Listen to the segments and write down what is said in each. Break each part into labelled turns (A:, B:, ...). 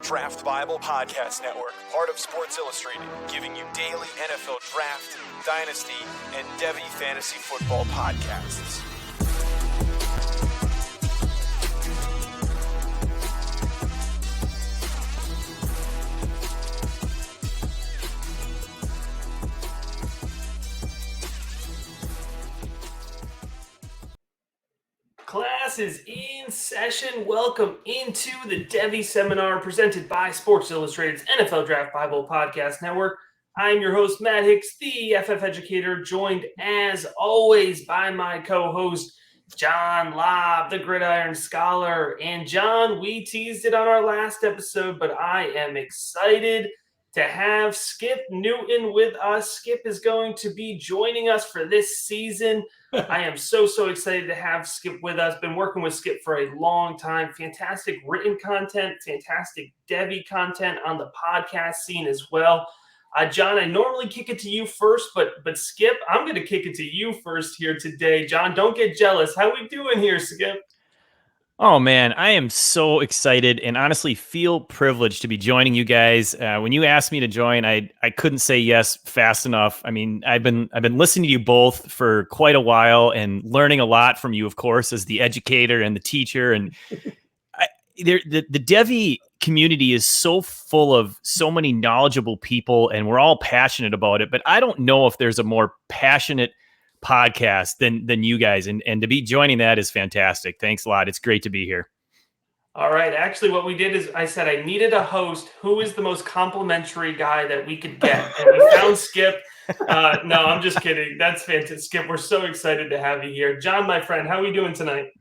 A: Draft Bible Podcast Network, part of Sports Illustrated, giving you daily NFL draft, dynasty, and Devy fantasy football podcasts.
B: Class is in session. Welcome into the Devy Seminar presented by Sports Illustrated's NFL Draft Bible Podcast Network. I'm your host, Matt Hicks, the FF Educator, joined as always by my co-host, John Lobb, the Gridiron Scholar. And John, we teased it on our last episode, but I am excited to have Skip Newton with us. Skip is going to be joining us for this season. I am so excited to have Skip with us. Been working with Skip for a long time. Fantastic written content, fantastic Devy content on the podcast scene as well. John, I normally kick it to you first, but Skip, I'm going to kick it to you first here today. John, don't get jealous. How we doing here, Skip?
C: Oh, man, I am so excited and honestly feel privileged to be joining you guys. When you asked me to join, I couldn't say yes fast enough. I mean, I've been listening to you both for quite a while and learning a lot from you, of course, as the educator and the teacher. And the Devy community is so full of so many knowledgeable people, and we're all passionate about it. But I don't know if there's a more passionate podcast than you guys, and to be joining that is fantastic. Thanks a lot. It's great to be here.
B: All right. Actually, what we did is I said I needed a host who is the most complimentary guy that we could get, and we found Skip. No, I'm just kidding. That's fantastic, Skip. We're so excited to have you here. John, my friend, how are we doing tonight?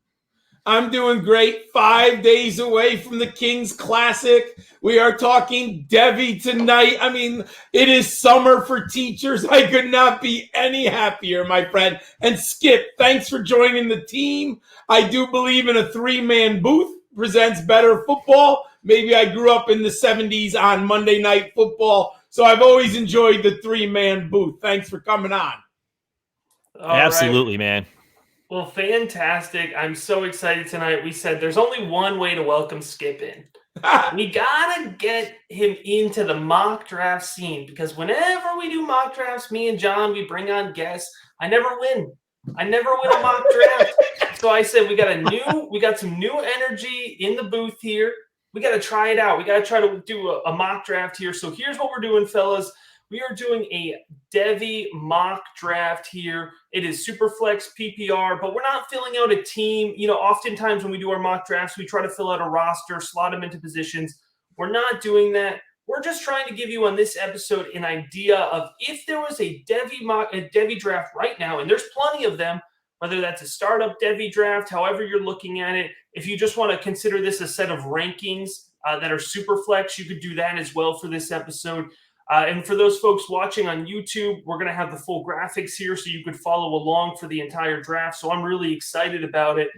D: I'm doing great. 5 days away from the Kings Classic. We are talking Devy tonight. I mean, it is summer for teachers. I could not be any happier, my friend. And Skip, thanks for joining the team. I do believe in a three-man booth presents better football. Maybe I grew up in the 70s on Monday Night Football, so I've always enjoyed the three-man booth. Thanks for coming on.
C: Absolutely, man.
B: Well, fantastic. I'm so excited tonight. We said there's only one way to welcome Skip in. We got to get him into the mock draft scene, because whenever we do mock drafts, me and John, we bring on guests. I never win a mock draft. So I said we got some new energy in the booth here. We got to try it out. We got to try to do a mock draft here. So here's what we're doing, fellas. We are doing a Devy mock draft here. It is Superflex PPR, but we're not filling out a team. You know, oftentimes when we do our mock drafts, we try to fill out a roster, slot them into positions. We're not doing that. We're just trying to give you on this episode an idea of if there was a Devy draft right now, and there's plenty of them, whether that's a startup Devy draft, however you're looking at it. If you just want to consider this a set of rankings that are Superflex, you could do that as well for this episode. And for those folks watching on YouTube, we're going to have the full graphics here so you could follow along for the entire draft. So I'm really excited about it.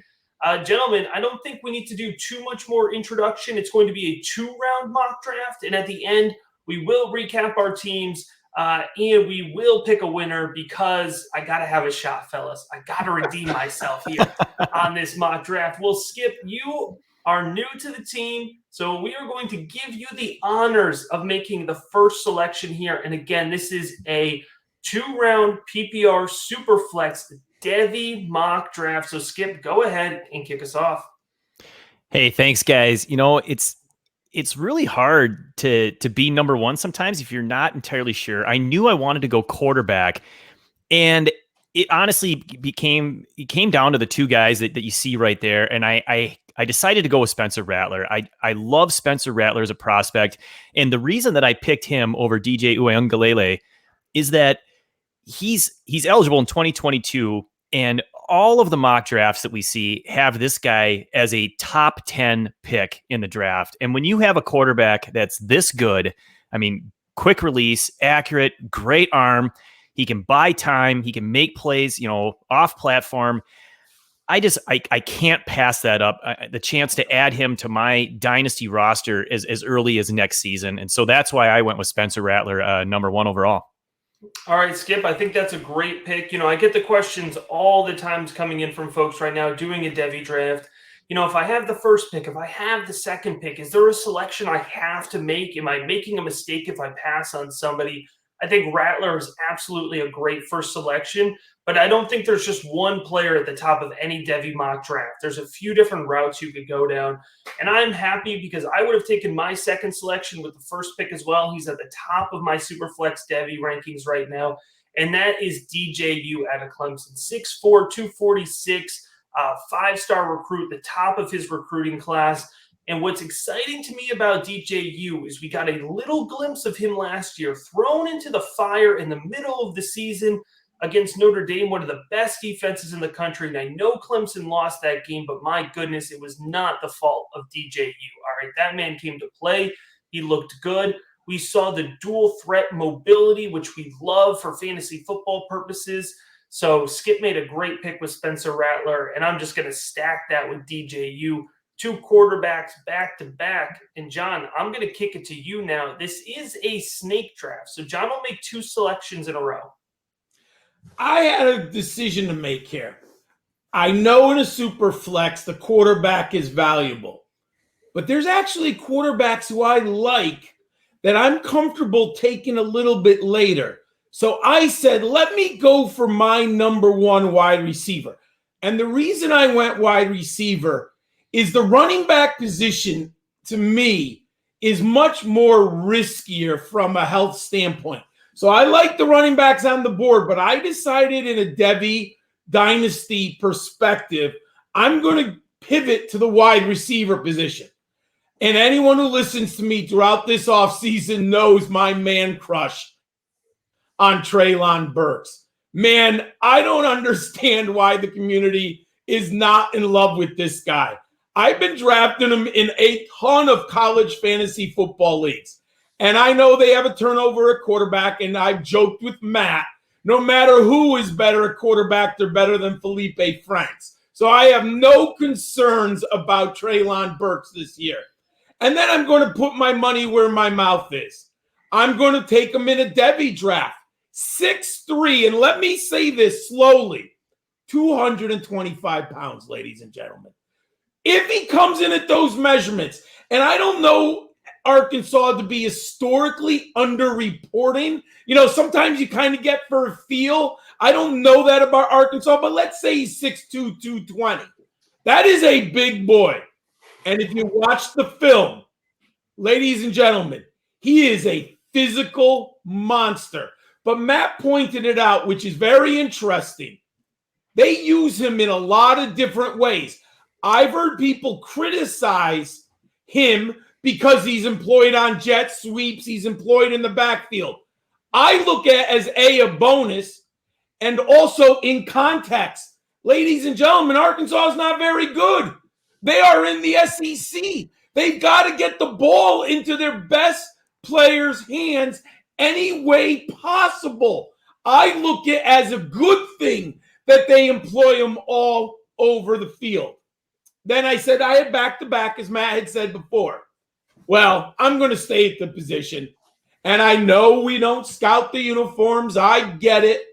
B: Gentlemen, I don't think we need to do too much more introduction. It's going to be a 2-round mock draft. And at the end, we will recap our teams and we will pick a winner, because I got to have a shot, fellas. I got to redeem myself here on this mock draft. Well, Skip, you are new to the team, so we are going to give you the honors of making the first selection here. And again, this is a 2-round PPR Superflex Devy mock draft. So Skip, go ahead and kick us off.
C: Hey, thanks, guys. You know, it's really hard to be number one sometimes if you're not entirely sure. I knew I wanted to go quarterback, and it honestly came down to the two guys that you see right there. And I decided to go with Spencer Rattler. I love Spencer Rattler as a prospect. And the reason that I picked him over DJ Uiagalelei is that he's eligible in 2022. And all of the mock drafts that we see have this guy as a top 10 pick in the draft. And when you have a quarterback that's this good, I mean, quick release, accurate, great arm, he can buy time, he can make plays, you know, off platform. I can't pass that up. The chance to add him to my dynasty roster as early as next season. And so that's why I went with Spencer Rattler, number one overall.
B: All right, Skip, I think that's a great pick. You know, I get the questions all the times coming in from folks right now doing a Devy draft. if I have the first pick, if I have the second pick, is there a selection I have to make? Am I making a mistake if I pass on somebody? I think Rattler is absolutely a great first selection, but I don't think there's just one player at the top of any Devy mock draft. There's a few different routes you could go down, and I'm happy because I would have taken my second selection with the first pick as well. He's at the top of my Superflex Devy rankings right now, and that is DJU out of Clemson. 6'4", 246, five-star recruit, the top of his recruiting class. And what's exciting to me about DJU is we got a little glimpse of him last year, thrown into the fire in the middle of the season against Notre Dame, one of the best defenses in the country. And I know Clemson lost that game, but my goodness, it was not the fault of DJU. All right, that man came to play. He looked good. We saw the dual threat mobility, which we love for fantasy football purposes. So Skip made a great pick with Spencer Rattler, and I'm just going to stack that with DJU. 2 quarterbacks back to back. And John, I'm going to kick it to you now. This is a snake draft. So John will make 2 selections in a row.
D: I had a decision to make here. I know in a super flex, the quarterback is valuable, but there's actually quarterbacks who I like that I'm comfortable taking a little bit later. So I said, let me go for my number 1 wide receiver. And the reason I went wide receiver is the running back position, to me, is much more riskier from a health standpoint. So I like the running backs on the board, but I decided in a Devy dynasty perspective, I'm going to pivot to the wide receiver position. And anyone who listens to me throughout this offseason knows my man crush on Treylon Burks. Man, I don't understand why the community is not in love with this guy. I've been drafting him in a ton of college fantasy football leagues. And I know they have a turnover at quarterback, and I've joked with Matt, no matter who is better at quarterback, they're better than Felipe Franks. So I have no concerns about Treylon Burks this year. And then I'm going to put my money where my mouth is. I'm going to take him in a Devy draft. 6'3", and let me say this slowly, 225 pounds, ladies and gentlemen. If he comes in at those measurements, and I don't know Arkansas to be historically underreporting. Sometimes you kind of get for a feel. I don't know that about Arkansas, but let's say he's 6'2", 220. That is a big boy. And if you watch the film, ladies and gentlemen, he is a physical monster. But Matt pointed it out, which is very interesting. They use him in a lot of different ways. I've heard people criticize him because he's employed on jet sweeps. He's employed in the backfield. I look at as a bonus and also in context. Ladies and gentlemen, Arkansas is not very good. They are in the SEC. They've got to get the ball into their best players' hands any way possible. I look at it as a good thing that they employ him all over the field. Then I said I had back-to-back, as Matt had said before. Well, I'm going to stay at the position. And I know we don't scout the uniforms. I get it.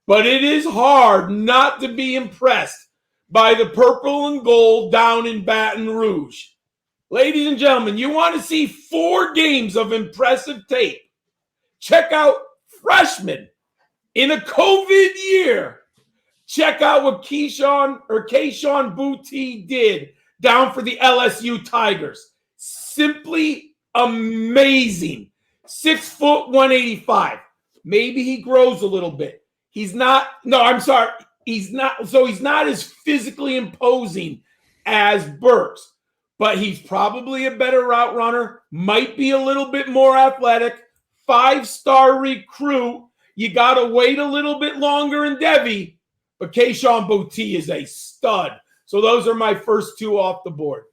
D: But it is hard not to be impressed by the purple and gold down in Baton Rouge. Ladies and gentlemen, you want to see 4 games of impressive tape. Check out freshman in a COVID year. Check out what Kayshon Boutte did down for the LSU Tigers. Simply amazing. 6 foot, 185. Maybe he grows a little bit. He's not as physically imposing as Burks, but he's probably a better route runner, might be a little bit more athletic, 5-star recruit. You got to wait a little bit longer in Devy, but Kayshon Boutte is a stud. So those are my first 2 off the board.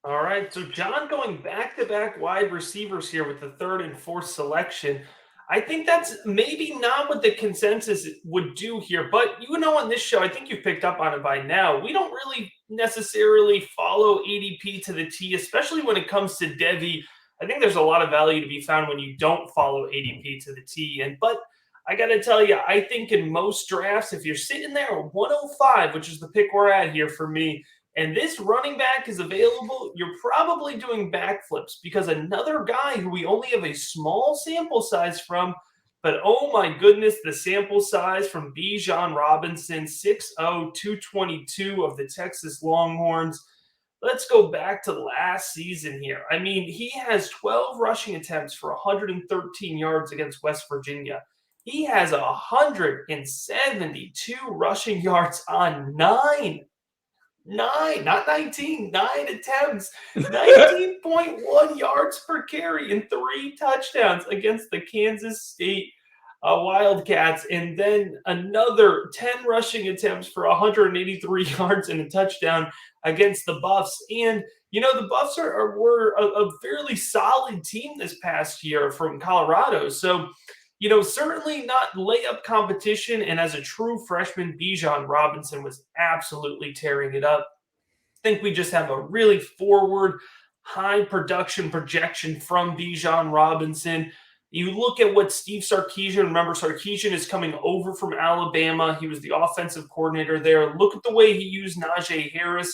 B: All right, so John going back-to-back wide receivers here with the 3rd and 4th selection. I think that's maybe not what the consensus would do here, but on this show, I think you've picked up on it by now. We don't really necessarily follow ADP to the T, especially when it comes to Devy. I think there's a lot of value to be found when you don't follow ADP to the T. But I got to tell you, I think in most drafts, if you're sitting there at 105, which is the pick we're at here for me, and this running back is available, you're probably doing backflips because another guy who we only have a small sample size from, but oh my goodness, the sample size from Bijan Robinson, 6'0", 222 of the Texas Longhorns. Let's go back to last season here. I mean, he has 12 rushing attempts for 113 yards against West Virginia. He has 172 rushing yards on nine, not 19, 9 attempts, 19.1 yards per carry and 3 touchdowns against the Kansas State Wildcats. And then another 10 rushing attempts for 183 yards and a touchdown against the Buffs. And, you know, the Buffs were a fairly solid team this past year from Colorado. So, you know, certainly not layup competition. And as a true freshman, Bijan Robinson was absolutely tearing it up. I think we just have a really forward, high production projection from Bijan Robinson. You look at what Steve Sarkisian, remember Sarkisian is coming over from Alabama. He was the offensive coordinator there. Look at the way he used Najee Harris.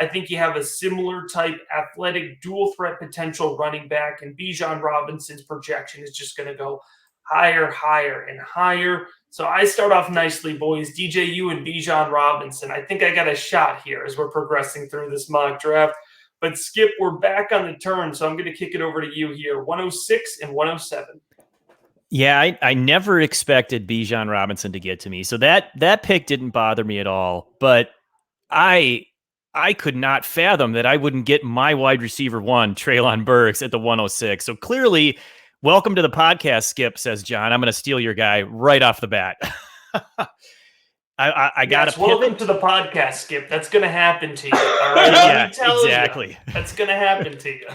B: I think you have a similar type athletic dual threat potential running back, and Bijan Robinson's projection is just going to go higher, higher, and higher. So I start off nicely, boys. DJU and Bijan Robinson. I think I got a shot here as we're progressing through this mock draft. But Skip, we're back on the turn, so I'm going to kick it over to you here. 106 and 107.
C: Yeah, I never expected Bijan Robinson to get to me, so that pick didn't bother me at all. But I could not fathom that I wouldn't get my wide receiver one, Treylon Burks, at the 106. So clearly, welcome to the podcast, Skip, says John. I'm going to steal your guy right off the bat. I got to pivot.
B: Welcome to the podcast, Skip. That's going to happen to you. All right?
C: Yeah, exactly.
B: That's going to happen to you.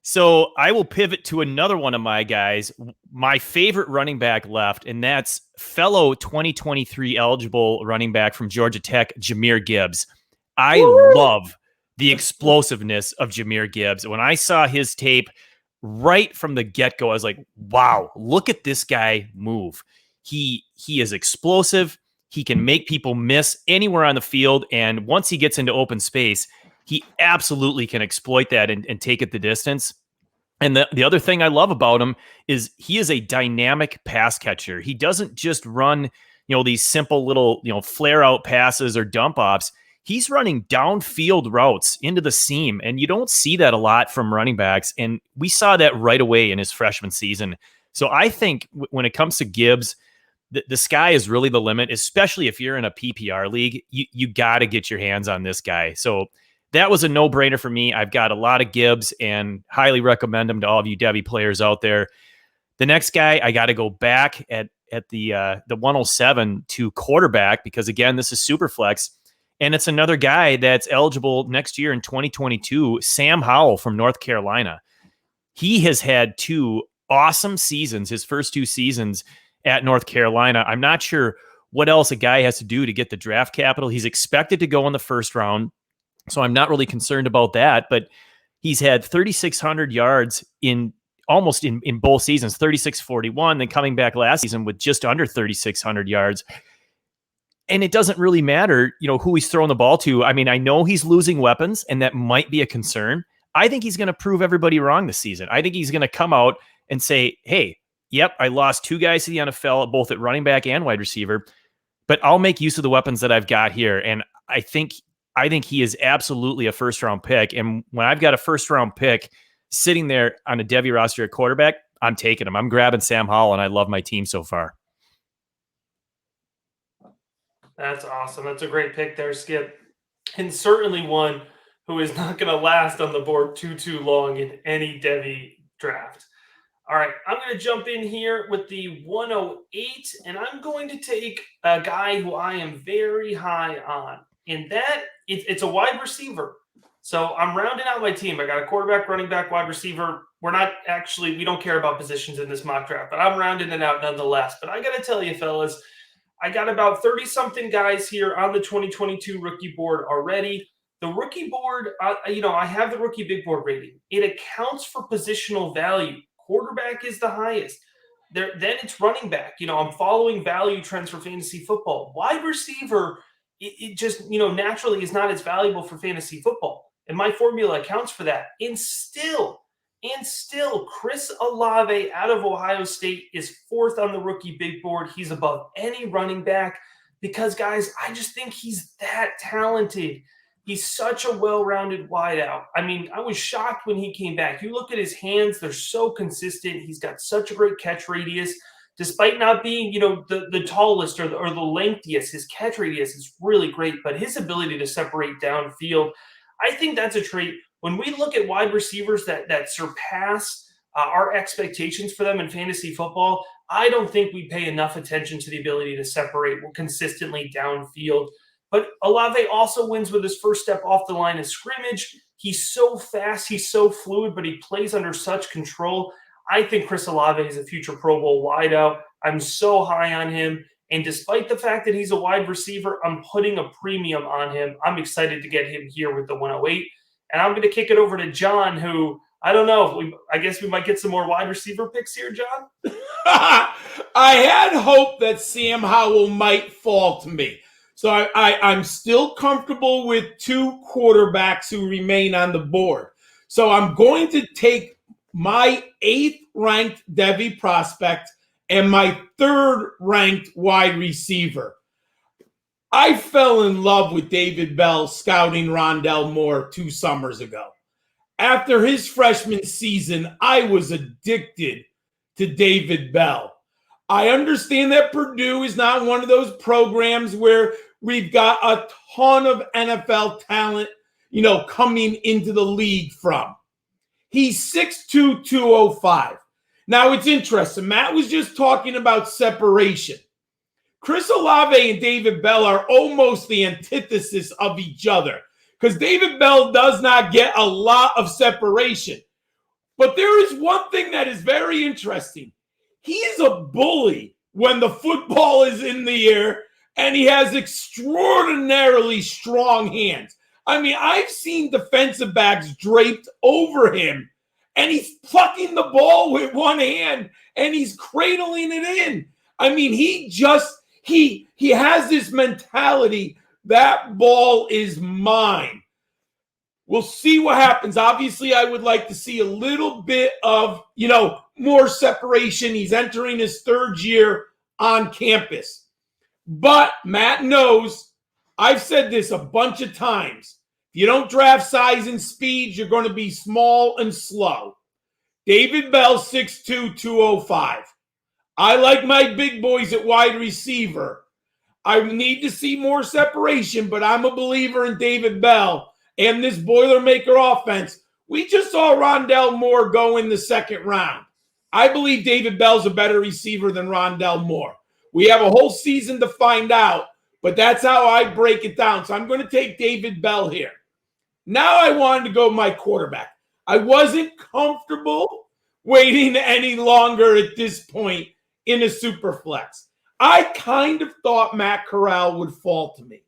C: So I will pivot to another one of my guys, my favorite running back left, and that's fellow 2023 eligible running back from Georgia Tech, Jahmyr Gibbs. I love the explosiveness of Jahmyr Gibbs. When I saw his tape right from the get-go, I was like, wow, look at this guy move. He is explosive. He can make people miss anywhere on the field. And once he gets into open space, he absolutely can exploit that and take it the distance. And the other thing I love about him is he is a dynamic pass catcher. He doesn't just run, these simple little, flare out passes or dump offs. He's running downfield routes into the seam, and you don't see that a lot from running backs. And we saw that right away in his freshman season. So I think when it comes to Gibbs, the sky is really the limit, especially if you're in a PPR league. You got to get your hands on this guy. So that was a no-brainer for me. I've got a lot of Gibbs and highly recommend him to all of you Devy players out there. The next guy, I got to go back at the 107 to quarterback because, again, this is Superflex. And it's another guy that's eligible next year in 2022, Sam Howell from North Carolina. He has had 2 awesome seasons, his first 2 seasons at North Carolina. I'm not sure what else a guy has to do to get the draft capital. He's expected to go in the first round, so I'm not really concerned about that. But he's had 3,600 yards in both seasons, 3,641, then coming back last season with just under 3,600 yards. And it doesn't really matter, who he's throwing the ball to. I mean, I know he's losing weapons, and that might be a concern. I think he's going to prove everybody wrong this season. I think he's going to come out and say, hey, yep, I lost 2 guys to the NFL, both at running back and wide receiver, but I'll make use of the weapons that I've got here. And I think he is absolutely a first-round pick. And when I've got a first-round pick sitting there on a Devy roster at quarterback, I'm taking him. I'm grabbing Sam Howell, and I love my team so far.
B: That's awesome. That's a great pick there, Skip. And certainly one who is not going to last on the board too long in any Devy draft. All right, I'm going to jump in here with the 108, and I'm going to take a guy who I am very high on. And that, it's a wide receiver. So I'm rounding out my team. I got a quarterback, running back, wide receiver. We don't care about positions in this mock draft, but I'm rounding it out nonetheless. But I got to tell you, fellas, I got about 30-something guys here on the 2022 rookie board already. The rookie board, I have the rookie big board rating. It accounts for positional value. Quarterback is the highest. Then it's running back. I'm following value trends for fantasy football. Wide receiver it just, naturally is not as valuable for fantasy football. And my formula accounts for that. And still, Chris Olave out of Ohio State is 4th on the rookie big board. He's above any running back because, guys, I just think he's that talented. He's such a well-rounded wideout. I mean, I was shocked when he came back. You look at his hands, they're so consistent. He's got such a great catch radius. Despite not being, the tallest or the lengthiest, his catch radius is really great. But his ability to separate downfield, I think that's a trait. When we look at wide receivers that surpass our expectations for them in fantasy football, I don't think we pay enough attention to the ability to separate consistently downfield. But Olave also wins with his first step off the line of scrimmage. He's so fast, he's so fluid, but he plays under such control. I think Chris Olave is a future Pro Bowl wideout. I'm so high on him. And despite the fact that he's a wide receiver, I'm putting a premium on him. I'm excited to get him here with the 108. And I'm going to kick it over to John, who, I don't know, I guess we might get some more wide receiver picks here, John.
D: I had hope that Sam Howell might fall to me. So I'm still comfortable with 2 quarterbacks who remain on the board. So I'm going to take my 8th ranked Devy prospect and my 3rd ranked wide receiver. I fell in love with David Bell scouting Rondell Moore 2 summers ago. After his freshman season, I was addicted to David Bell. I understand that Purdue is not one of those programs where we've got a ton of NFL talent, coming into the league from. He's 6'2", 205. Now, it's interesting. Matt was just talking about separation. Chris Olave and David Bell are almost the antithesis of each other because David Bell does not get a lot of separation. But there is one thing that is very interesting. He is a bully when the football is in the air, and he has extraordinarily strong hands. I mean, I've seen defensive backs draped over him, and he's plucking the ball with one hand, and he's cradling it in. I mean, he has this mentality, that ball is mine. We'll see what happens. Obviously, I would like to see a little bit of, more separation. He's entering his 3rd year on campus. But Matt knows, I've said this a bunch of times, if you don't draft size and speed, you're going to be small and slow. David Bell, 6'2", 205. I like my big boys at wide receiver. I need to see more separation, but I'm a believer in David Bell and this Boilermaker offense. We just saw Rondell Moore go in the 2nd round. I believe David Bell's a better receiver than Rondell Moore. We have a whole season to find out, but that's how I break it down. So I'm going to take David Bell here. Now I wanted to go my quarterback. I wasn't comfortable waiting any longer at this point in a Superflex. I kind of thought Matt Corral would fall to me.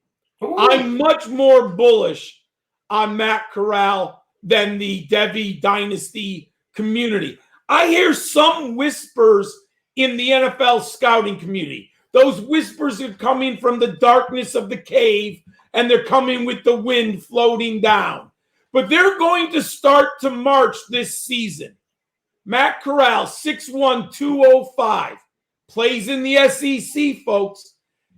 D: Ooh. I'm much more bullish on Matt Corral than the Devy Dynasty community. I hear some whispers in the NFL scouting community. Those whispers are coming from the darkness of the cave, and they're coming with the wind floating down. But they're going to start to march this season. Matt Corral, 6'1", 205, plays in the SEC, folks.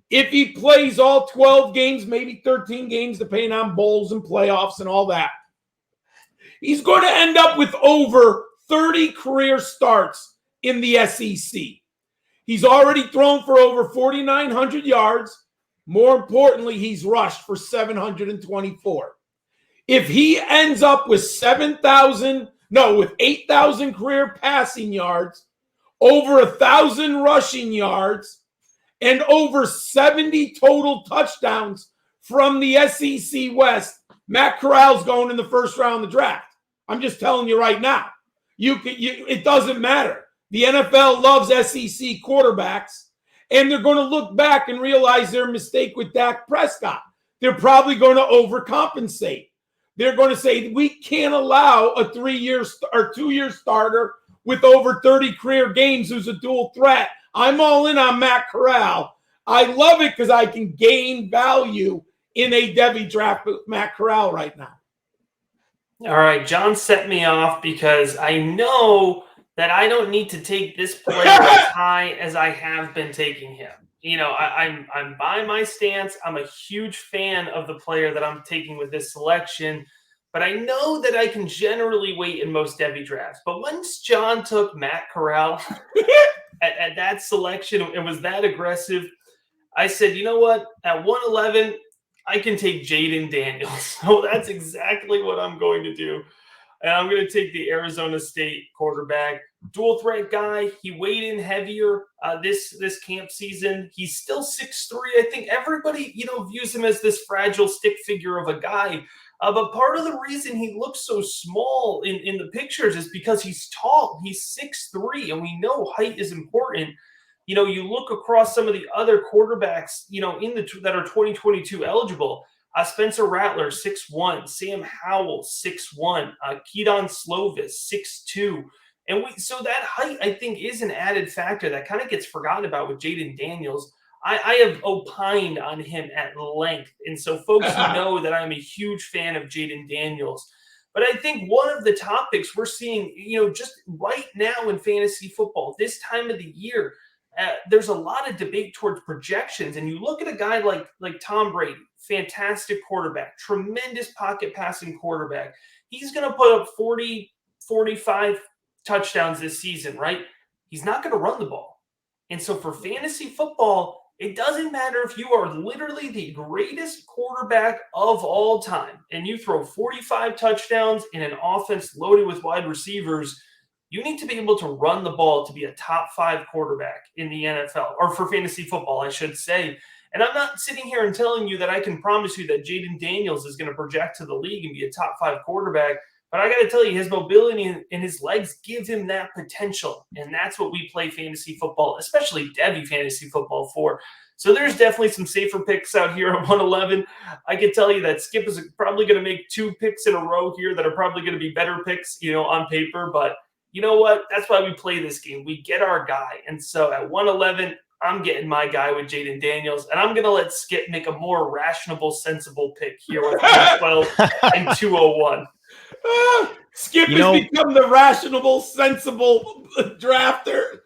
D: If he plays all 12 games, maybe 13 games, depending on bowls and playoffs and all that, he's going to end up with over 30 career starts in the SEC. He's already thrown for over 4,900 yards. More importantly, he's rushed for 724. If he ends up with 8,000 career passing yards, over 1,000 rushing yards, and over 70 total touchdowns from the SEC West, Matt Corral's going in the 1st round of the draft. I'm just telling you right now. It doesn't matter. The NFL loves SEC quarterbacks, and they're going to look back and realize their mistake with Dak Prescott. They're probably going to overcompensate. They're going to say, we can't allow a 3-year or 2-year starter with over 30 career games who's a dual threat. I'm all in on Matt Corral. I love it because I can gain value in a Devy draft with Matt Corral right now.
B: All right, John set me off because I know that I don't need to take this player as high as I have been taking him. You know, I'm by my stance. I'm a huge fan of the player that I'm taking with this selection, but I know that I can generally wait in most Devy drafts. But once John took Matt Corral at that selection and was that aggressive, I said, you know what? At 111, I can take Jaden Daniels. So that's exactly what I'm going to do. And I'm going to take the Arizona State quarterback, dual threat guy. He weighed in heavier this camp season. He's still 6'3". I think everybody, views him as this fragile stick figure of a guy. But part of the reason he looks so small in the pictures is because he's tall. He's 6'3", and we know height is important. You look across some of the other quarterbacks, that are 2022 eligible. Spencer Rattler, 6'1", Sam Howell, 6'1", Keaton Slovis, 6'2". And so that height, I think, is an added factor that kind of gets forgotten about with Jaden Daniels. I have opined on him at length. And so folks know that I'm a huge fan of Jaden Daniels. But I think one of the topics we're seeing, just right now in fantasy football, this time of the year, there's a lot of debate towards projections. And you look at a guy like Tom Brady, fantastic quarterback, tremendous pocket passing quarterback. He's going to put up 40, 45 touchdowns this season, right? He's not going to run the ball. And so for fantasy football, it doesn't matter if you are literally the greatest quarterback of all time and you throw 45 touchdowns in an offense loaded with wide receivers. You need to be able to run the ball to be a top 5 quarterback in the NFL, or for fantasy football, I should say. And I'm not sitting here and telling you that I can promise you that Jaden Daniels is going to project to the league and be a top 5 quarterback. But I got to tell you, his mobility and his legs give him that potential. And that's what we play fantasy football, especially Devy fantasy football, for. So there's definitely some safer picks out here at 111. I can tell you that Skip is probably going to make 2 picks in a row here that are probably going to be better picks, on paper. But you know what? That's why we play this game. We get our guy. And so at 111, I'm getting my guy with Jaden Daniels. And I'm going to let Skip make a more rational, sensible pick here with 112 and 201.
D: Skip has become the rational, sensible drafter.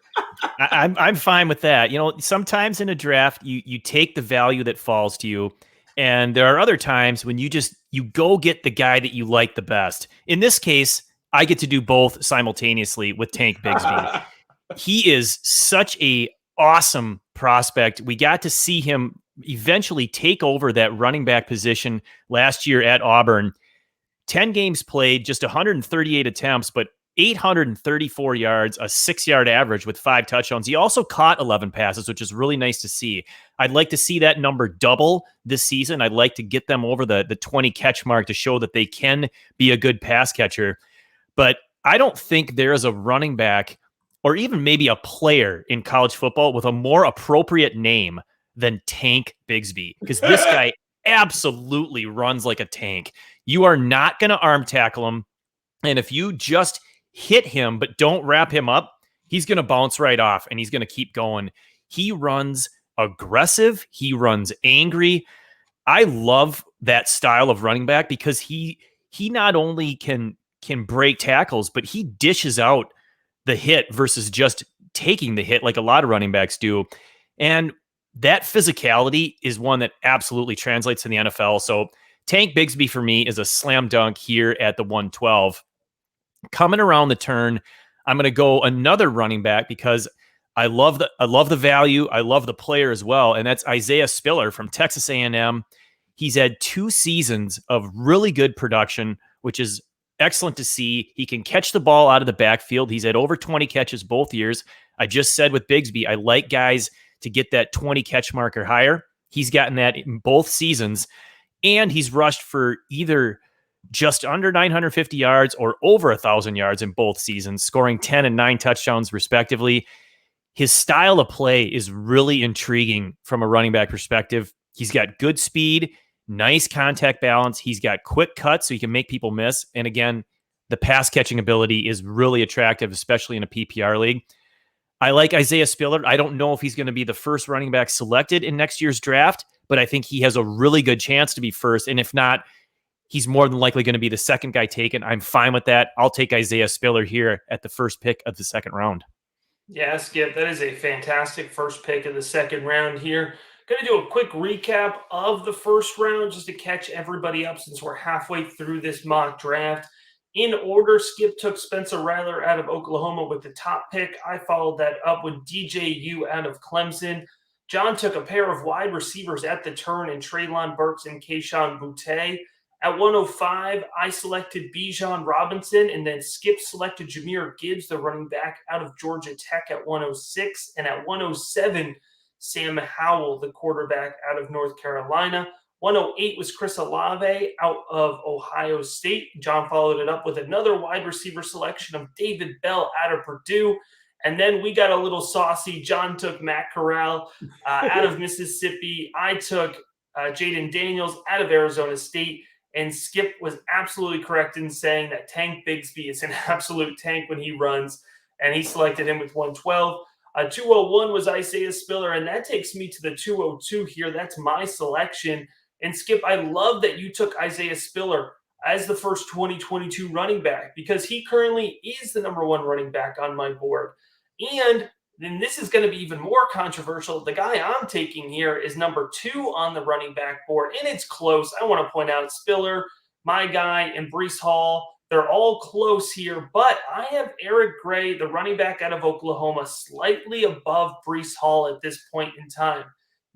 C: I'm fine with that. Sometimes in a draft, you take the value that falls to you. And there are other times when you go get the guy that you like the best. In this case, I get to do both simultaneously with Tank Bigsby. He is such a awesome prospect. We got to see him eventually take over that running back position last year at Auburn. 10 games played, just 138 attempts, but 834 yards, a 6-yard average with 5 touchdowns. He also caught 11 passes, which is really nice to see. I'd like to see that number double this season. I'd like to get them over the 20 catch mark to show that they can be a good pass catcher. But I don't think there is a running back or even maybe a player in college football with a more appropriate name than Tank Bigsby, because this guy absolutely runs like a tank. You are not going to arm tackle him. And if you just hit him but don't wrap him up, he's going to bounce right off and he's going to keep going. He runs aggressive. He runs angry. I love that style of running back because he not only can break tackles, but he dishes out the hit versus just taking the hit like a lot of running backs do. And that physicality is one that absolutely translates to the NFL. So Tank Bigsby for me is a slam dunk here at the 112. Coming around the turn, I'm going to go another running back because I love the value. I love the player as well. And that's Isaiah Spiller from Texas A&M. He's had 2 seasons of really good production, which is excellent to see. He can catch the ball out of the backfield. He's had over 20 catches both years. I just said with Bigsby, I like guys to get that 20 catch mark or higher. He's gotten that in both seasons. And he's rushed for either just under 950 yards or over 1,000 yards in both seasons, scoring 10 and 9 touchdowns respectively. His style of play is really intriguing from a running back perspective. He's got good speed, nice contact balance. He's got quick cuts so he can make people miss. And again, the pass catching ability is really attractive, especially in a PPR league. I like Isaiah Spiller. I don't know if he's going to be the first running back selected in next year's draft, but I think he has a really good chance to be first. And if not, he's more than likely going to be the second guy taken. I'm fine with that. I'll take Isaiah Spiller here at the first pick of the second round.
B: Yeah, Skip, that is a fantastic first pick of the second round here. Going to do a quick recap of the first round just to catch everybody up since we're halfway through this mock draft. In order, Skip took Spencer Rattler out of Oklahoma with the top pick. I followed that up with DJU out of Clemson. John took a pair of wide receivers at the turn in Treylon Burks and Kayshon Boutte. At 105, I selected Bijan Robinson, and then Skip selected Jahmyr Gibbs, the running back out of Georgia Tech at 106. And at 107, Sam Howell, the quarterback out of North Carolina. 108 was Chris Olave out of Ohio State. John followed it up with another wide receiver selection of David Bell out of Purdue. And then we got a little saucy. John took Matt Corral out of Mississippi. I took Jaden Daniels out of Arizona State. And Skip was absolutely correct in saying that Tank Bigsby is an absolute tank when he runs. And he selected him with 112. 201 was Isaiah Spiller. And that takes me to the 202 here. That's my selection. And Skip, I love that you took Isaiah Spiller as the first 2022 running back because he currently is the number one running back on my board. And then this is going to be even more controversial. The guy I'm taking here is number 2 on the running back board, and it's close. I want to point out Spiller, my guy, and Breece Hall. They're all close here, but I have Eric Gray, the running back out of Oklahoma, slightly above Breece Hall at this point in time.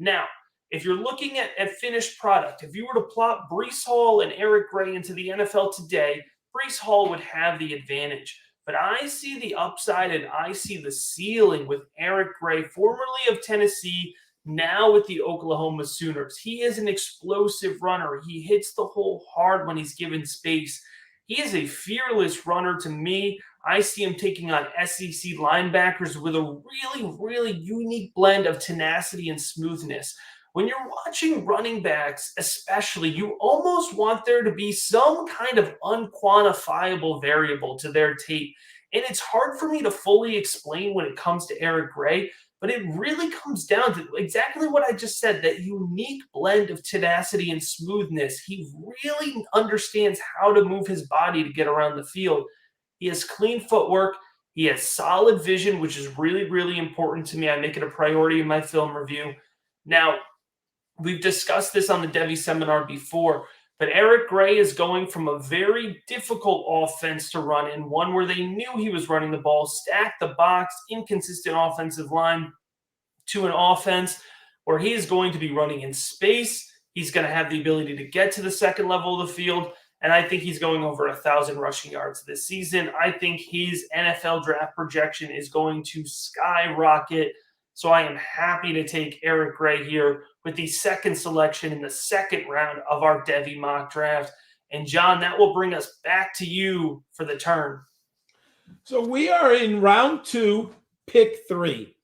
B: Now, if you're looking at finished product, if you were to plot Breece Hall and Eric Gray into the NFL today, Breece Hall would have the advantage. But I see the upside and I see the ceiling with Eric Gray, formerly of Tennessee, now with the Oklahoma Sooners. He is an explosive runner. He hits the hole hard when he's given space. He is a fearless runner to me. I see him taking on SEC linebackers with a really, really unique blend of tenacity and smoothness. When you're watching running backs, especially, you almost want there to be some kind of unquantifiable variable to their tape. And it's hard for me to fully explain when it comes to Eric Gray, but it really comes down to exactly what I just said, that unique blend of tenacity and smoothness. He really understands how to move his body to get around the field. He has clean footwork. He has solid vision, which is really, really important to me. I make it a priority in my film review. Now, we've discussed this on the Devy Seminar before, but Eric Gray is going from a very difficult offense to run in, one where they knew he was running the ball, stack the box, inconsistent offensive line, to an offense where he is going to be running in space. He's going to have the ability to get to the second level of the field, and I think he's going over 1,000 rushing yards this season. I think his NFL draft projection is going to skyrocket. So I am happy to take Eric Gray here with the second selection in the second round of our Devy mock draft. And John, that will bring us back to you for the turn.
D: So we are in round 2, pick 3.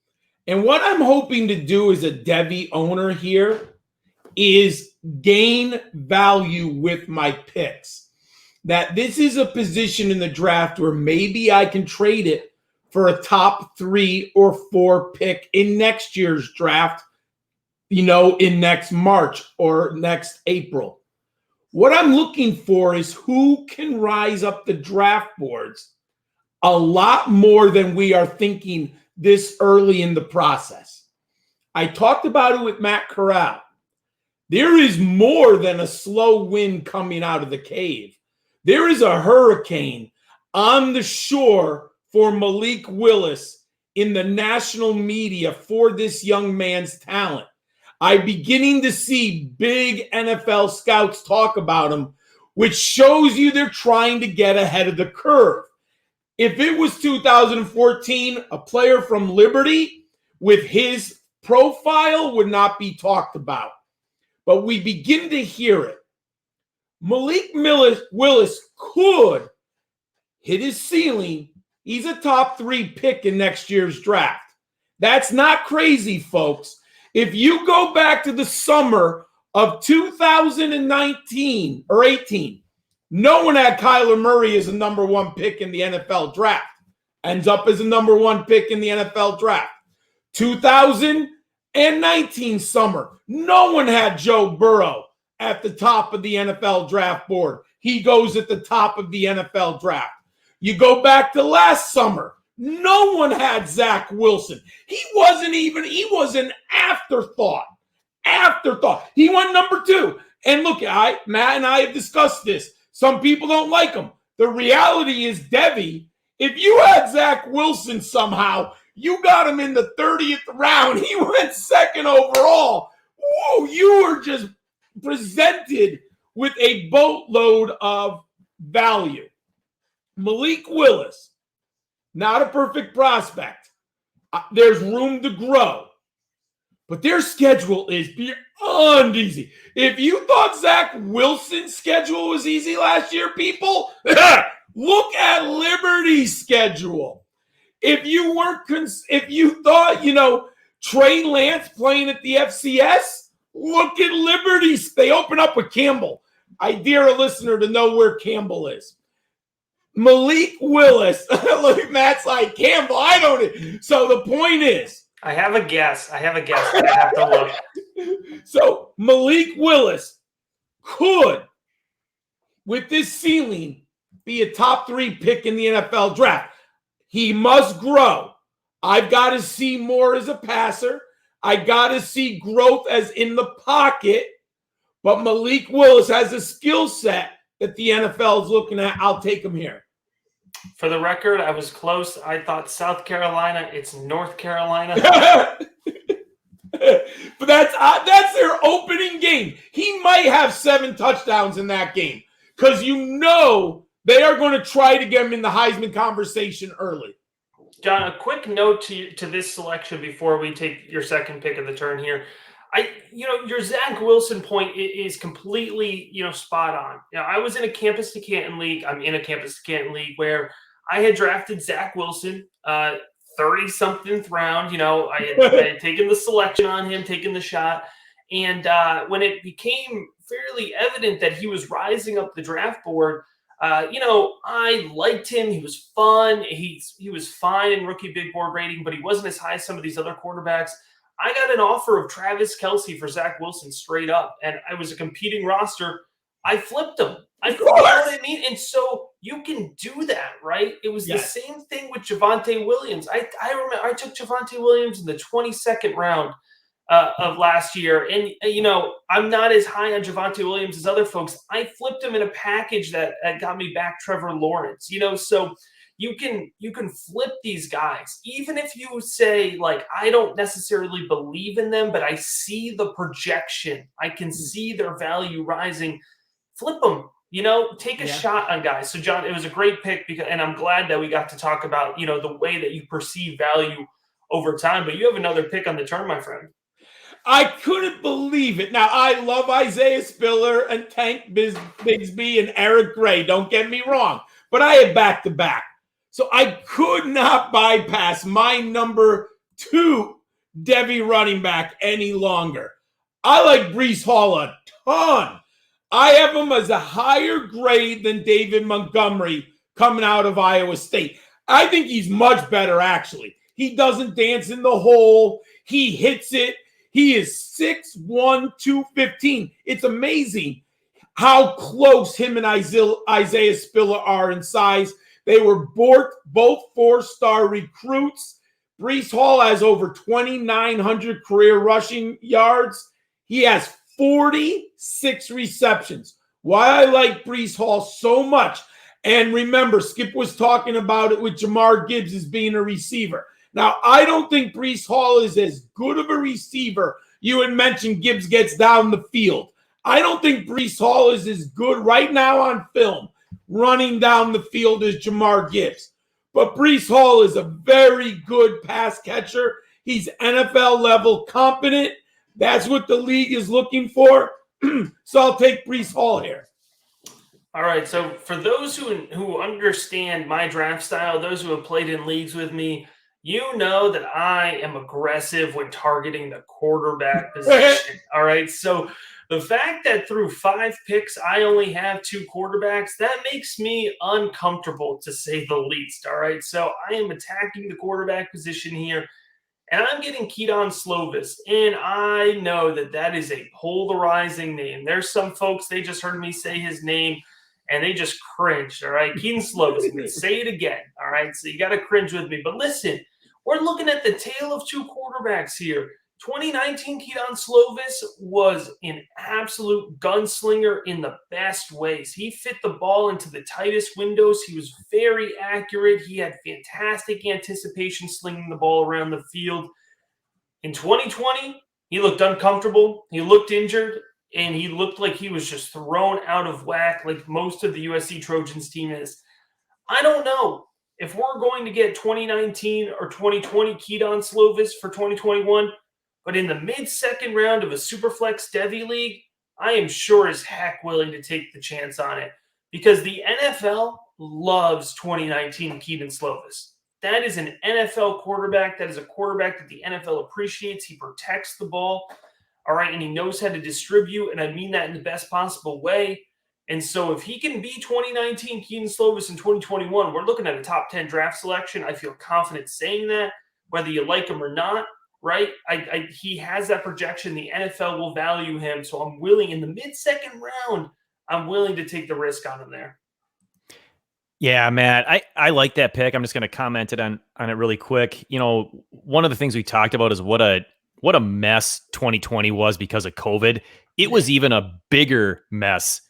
D: And what I'm hoping to do as a Devy owner here is gain value with my picks. That this is a position in the draft where maybe I can trade it for a top 3 or 4 pick in next year's draft, in next March or next April. What I'm looking for is who can rise up the draft boards a lot more than we are thinking this early in the process. I talked about it with Matt Corral. There is more than a slow wind coming out of the cave. There is a hurricane on the shore for Malik Willis in the national media for this young man's talent. I'm beginning to see big NFL scouts talk about him, which shows you they're trying to get ahead of the curve. If it was 2014, a player from Liberty with his profile would not be talked about. But we begin to hear it. Malik Willis could hit his ceiling. He's a top 3 pick in next year's draft. That's not crazy, folks. If you go back to the summer of 2019 or 18, no one had Kyler Murray as a number 1 pick in the NFL draft. ends up as a number 1 pick in the NFL draft. 2019 summer, no one had Joe Burrow at the top of the NFL draft board. He goes at the top of the NFL draft. You go back to last summer, no one had Zach Wilson. He was an afterthought. He went number 2. And look, Matt and I have discussed this. Some people don't like him. The reality is, Devy, if you had Zach Wilson somehow, you got him in the 30th round. He went 2nd overall. Whoa, you were just presented with a boatload of value. Malik Willis, not a perfect prospect. There's room to grow. But their schedule is beyond easy. If you thought Zach Wilson's schedule was easy last year, people, look at Liberty's schedule. If you thought, Trey Lance playing at the FCS, look at Liberty's. They open up with Campbell. I dare a listener to know where Campbell is. Malik Willis. Look, Matt's like, Campbell, I don't. So the point is,
B: I have a guess. I have to look.
D: So Malik Willis could, with this ceiling, be a top 3 pick in the NFL draft. He must grow. I've got to see more as a passer. I got to see growth as in the pocket. But Malik Willis has a skill set that the NFL is looking at. I'll take him here.
B: For the record, I was close. I thought South Carolina. It's North Carolina.
D: But that's their opening game. He might have 7 touchdowns in that game because they are going to try to get him in the Heisman conversation early.
B: John, a quick note to this selection before we take your second pick of the turn here. Your Zach Wilson point is completely, spot on. I was in a Campus to Canton league. I'm in a Campus to Canton league where I had drafted Zach Wilson, 30-something round. I had taken the selection on him, taken the shot. And when it became fairly evident that he was rising up the draft board, I liked him. He was fun. He was fine in rookie big board rating, but he wasn't as high as some of these other quarterbacks. I got an offer of Travis Kelce for Zach Wilson straight up, and I was a competing roster. I flipped him. You know what I mean? And so you can do that, right? It was the same thing with Javonte Williams. I remember I took Javonte Williams in the 22nd round of last year. And, I'm not as high on Javonte Williams as other folks. I flipped him in a package that got me back Trevor Lawrence, so you can flip these guys. Even if you say, like, I don't necessarily believe in them, but I see the projection. I can see their value rising. Flip them, take a shot on guys. So, John, it was a great pick, and I'm glad that we got to talk about, the way that you perceive value over time. But you have another pick on the turn, my friend.
D: I couldn't believe it. Now, I love Isaiah Spiller and Tank Bigsby and Eric Gray. Don't get me wrong. But I had back-to-back. So I could not bypass my number 2 Devy running back any longer. I like Breece Hall a ton. I have him as a higher grade than David Montgomery coming out of Iowa State. I think he's much better, actually. He doesn't dance in the hole. He hits it. He is 6'1", 215. It's amazing how close him and Isaiah Spiller are in size. They were both 4-star recruits. Breece Hall has over 2,900 career rushing yards. He has 46 receptions. Why I like Breece Hall so much, and remember, Skip was talking about it with Jamar Gibbs as being a receiver. Now, I don't think Breece Hall is as good of a receiver. You had mentioned Gibbs gets down the field. I don't think Breece Hall is as good right now on film running down the field as Jamar Gibbs. But Breece Hall is a very good pass catcher. He's NFL level competent. That's what the league is looking for. So I'll take Breece Hall here.
B: All right. So for those who understand my draft style, those who have played in leagues with me, you know that I am aggressive when targeting the quarterback position. All right. So The fact that through 5 picks, I only have 2 quarterbacks, that makes me uncomfortable, to say the least. All right. So I am attacking the quarterback position here, and I'm getting Keaton Slovis. And I know that that is a polarizing name. There's some folks, they just heard me say his name and they just cringed. All right. Keaton Slovis. I'm going to say it again. All right. So you got to cringe with me. But listen, we're looking at the tale of 2 quarterbacks here. 2019 Keaton Slovis was an absolute gunslinger in the best ways. He fit the ball into the tightest windows. He was very accurate. He had fantastic anticipation slinging the ball around the field. In 2020, he looked uncomfortable. He looked injured, and he looked like he was just thrown out of whack like most of the USC Trojans team is. I don't know if we're going to get 2019 or 2020 Keaton Slovis for 2021. But in the mid-second round of a Superflex Devy League, I am sure as heck willing to take the chance on it because the NFL loves 2019 Keaton Slovis. That is an NFL quarterback. That is a quarterback that the NFL appreciates. He protects the ball, all right, and he knows how to distribute, and I mean that in the best possible way. And so if he can be 2019 Keaton Slovis in 2021, we're looking at a top 10 draft selection. I feel confident saying that, whether you like him or not. Right? He has that projection. The NFL will value him. So I'm willing in the mid-second round, I'm willing to take the risk on him there.
C: Yeah, Matt, I like that pick. I'm just going to comment on it really quick. You know, one of the things we talked about is what a mess 2020 was because of COVID. It was even a bigger mess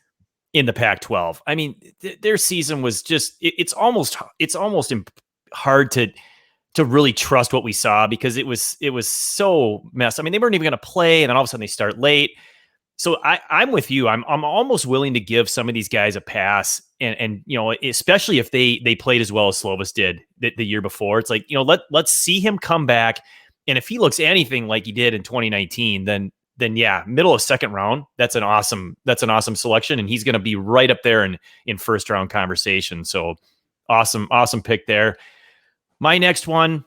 C: in the Pac-12. I mean, their season was just it's almost hard to really trust what we saw because it was so messed. I mean, they weren't even going to play, and then all of a sudden they start late. So I'm with you. I'm almost willing to give some of these guys a pass, and you know, especially if they played as well as Slovis did the year before. It's like, you know, let's see him come back, and if he looks anything like he did in 2019, then yeah, middle of second round, that's an awesome selection, and he's going to be right up there in first round conversation. So awesome pick there. My next one,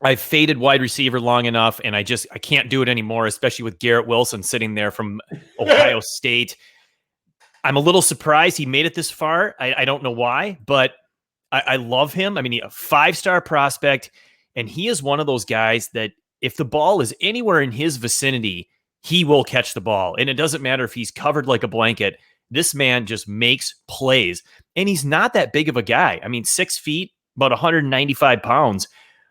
C: I've faded wide receiver long enough, and I can't do it anymore, especially with Garrett Wilson sitting there from Ohio State. I'm a little surprised he made it this far. I don't know why, but I love him. I mean, a 5-star prospect, and he is one of those guys that if the ball is anywhere in his vicinity, he will catch the ball. And it doesn't matter if he's covered like a blanket. This man just makes plays, and he's not that big of a guy. I mean, 6 feet, about 195 pounds.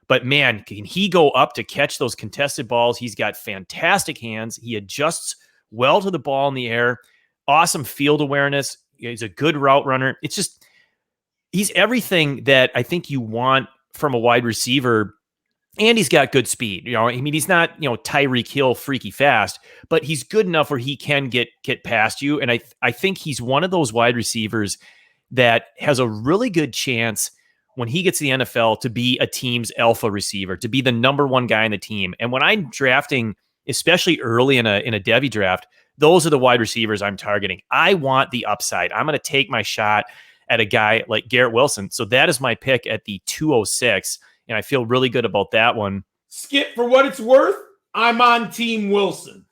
C: But man, can he go up to catch those contested balls? He's got fantastic hands. He adjusts well to the ball in the air. Awesome field awareness. He's a good route runner. It's just, he's everything that I think you want from a wide receiver. And he's got good speed. You know, I mean, he's not, you know, Tyreek Hill freaky fast, but he's good enough where he can get past you. And I think he's one of those wide receivers that has a really good chance when he gets to the NFL to be a team's alpha receiver, to be the number one guy in the team. And when I'm drafting, especially early in a Devy draft, those are the wide receivers I'm targeting. I want the upside. I'm going to take my shot at a guy like Garrett Wilson. So that is my pick at the 206, and I feel really good about that one.
D: Skip, for what it's worth, I'm on Team Wilson.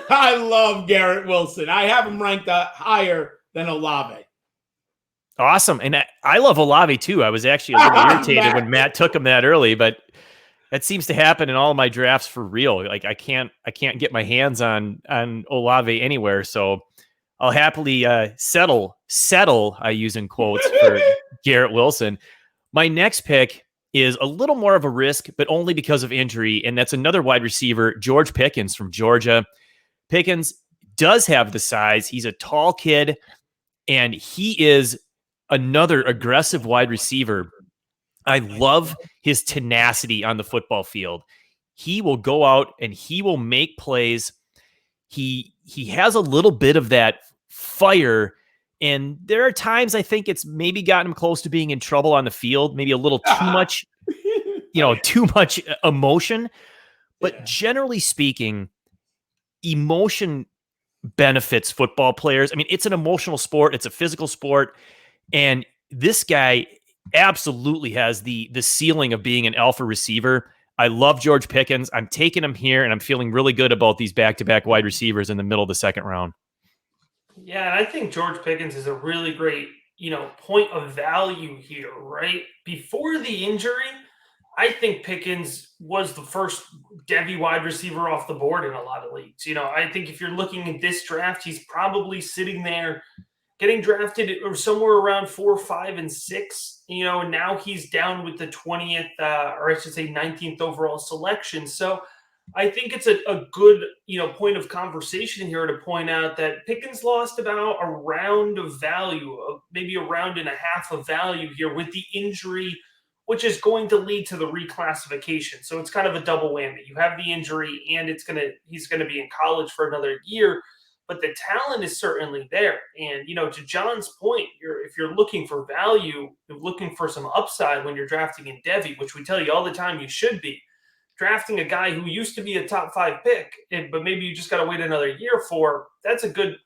D: I love Garrett Wilson. I have him ranked higher than Olave.
C: Awesome. And I love Olave too. I was actually a little irritated when Matt took him that early, but that seems to happen in all of my drafts for real. Like I can't get my hands on Olave anywhere. So I'll happily settle, I use in quotes, for Garrett Wilson. My next pick is a little more of a risk, but only because of injury. And that's another wide receiver, George Pickens from Georgia. Pickens does have the size. He's a tall kid, and he is another aggressive wide receiver. I love his tenacity on the football field. He will go out and he will make plays. He has a little bit of that fire, and there are times I think it's maybe gotten him close to being in trouble on the field, maybe a little too much, too much emotion. But generally speaking, emotion benefits football players. I mean, it's an emotional sport. It's a physical sport. And this guy absolutely has the ceiling of being an alpha receiver. I love George Pickens. I'm taking him here, and I'm feeling really good about these back-to-back wide receivers in the middle of the second round.
B: Yeah, and I think George Pickens is a really great, point of value here, right? Before the injury, I think Pickens was the first Devy wide receiver off the board in a lot of leagues. I think if you're looking at this draft, he's probably sitting there getting drafted or somewhere around 4, 5, and 6. And now he's down with the 20th, or I should say 19th overall selection. So I think it's a good, point of conversation here to point out that Pickens lost about a round of value, maybe a round and a half of value here with the injury, which is going to lead to the reclassification. So it's kind of a double whammy. You have the injury, and he's going to be in college for another year, but the talent is certainly there. And to John's point, if you're looking for value, you're looking for some upside when you're drafting in Devy, which we tell you all the time you should be. Drafting a guy who used to be a top 5 pick, but maybe you just got to wait another year for, that's a good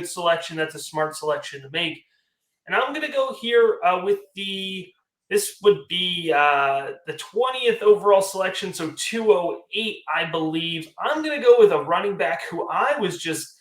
B: selection. That's a smart selection to make. And I'm going to go here with this would be the 20th overall selection, so 208, I believe. I'm going to go with a running back who I was just,